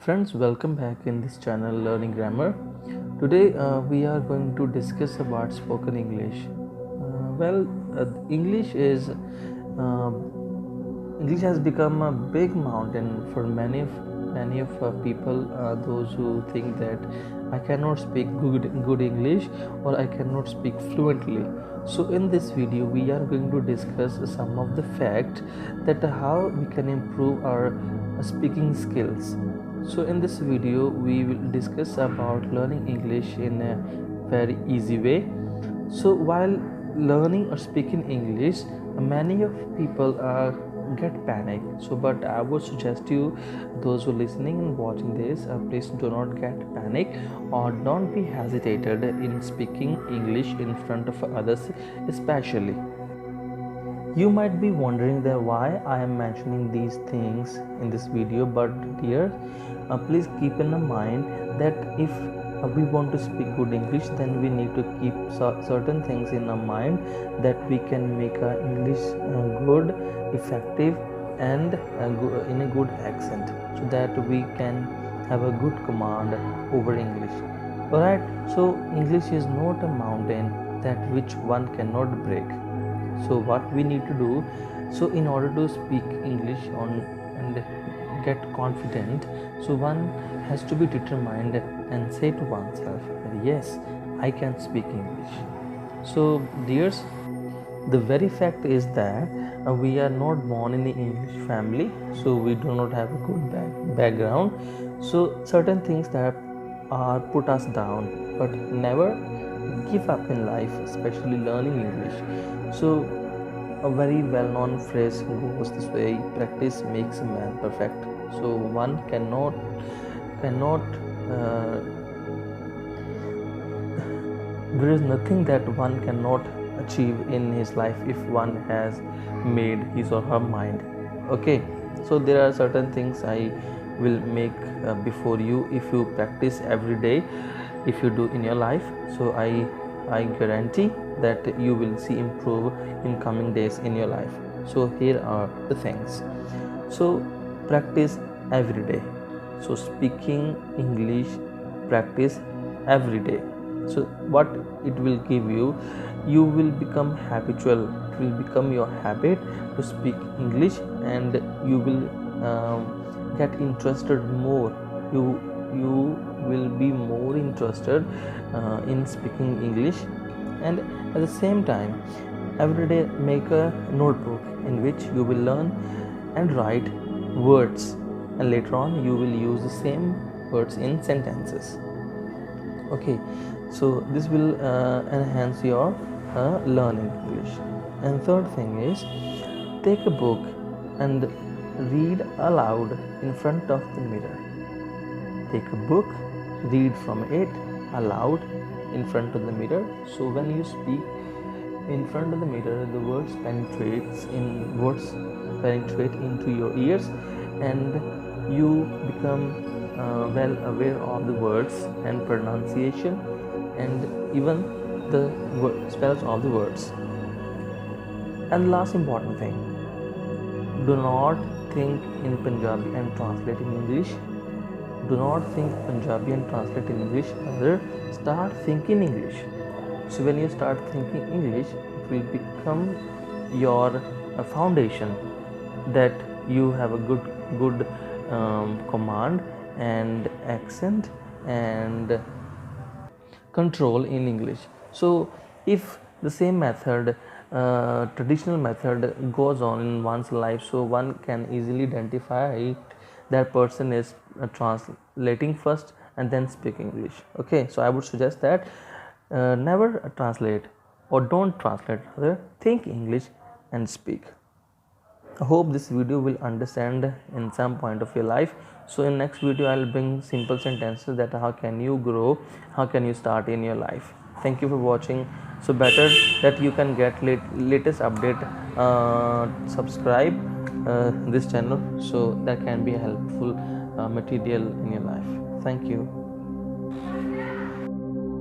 Friends, welcome back in this channel Learning Grammar. Today we are going to discuss about spoken English. English is English has become a big mountain for many of people. Those who think that I cannot speak good English or I cannot speak fluently. So in this video we are going to discuss some of the facts that how we can improve our speaking skills. So in this video we will discuss about learning English in a very easy way. So while learning or speaking English, many of people get panic. So but I would suggest you, those who are listening and watching this, please do not get panic or don't be hesitated in speaking English in front of others, especially. You might be wondering that why I am mentioning these things in this video, but dear, please keep in mind that if we want to speak good English, then we need to keep certain things in our mind that we can make our English good, effective, and in a good accent, so that we can have a good command over English. Alright, so English is not a mountain that which one cannot break. So what we need to do, so in order to speak English and get confident, so one has to be determined and say to oneself that yes, I can speak English. So dears, the very fact is that we are not born in the English family, so we do not have a good background. So certain things that are put us down, but never give up in life, especially learning English. So a very well-known phrase goes this way: practice makes a man perfect. So one cannot there is nothing that one cannot achieve in his life if one has made his or her mind. Okay, so there are certain things I will make before you. If you practice every day, if you do in your life, so I guarantee that you will see improve in coming days in your life. So here are the things. So practice every day. So speaking English, practice every day. So what it will give you, you will become habitual. It will become your habit to speak English, and you will get interested more. You will be more interested in speaking English. And at the same time, every day make a notebook in which you will learn and write words, and later on you will use the same words in sentences. Okay, so this will enhance your learning English. And third thing is, take a book and read aloud in front of the mirror. Take a book, read from it aloud in front of the mirror. So when you speak in front of the mirror, the words penetrate into your ears, and you become well aware of the words and pronunciation, and even the spells of the words. And last important thing, do not think in Punjabi and translate in English. Do not think Punjabi and translate in English. Rather, start thinking English. So when you start thinking English, it will become your foundation that you have a good command and accent and control in English. So if the same method, traditional method, goes on in one's life, so one can easily identify that person is translating first and then speak English. Okay, so I would suggest that never translate or don't translate, rather think English and speak. I hope this video will understand in some point of your life. So in next video I'll bring simple sentences that how can you grow, how can you start in your life. Thank you for watching. So better that you can get latest update, subscribe this channel, so that can be a helpful material in your life. Thank you.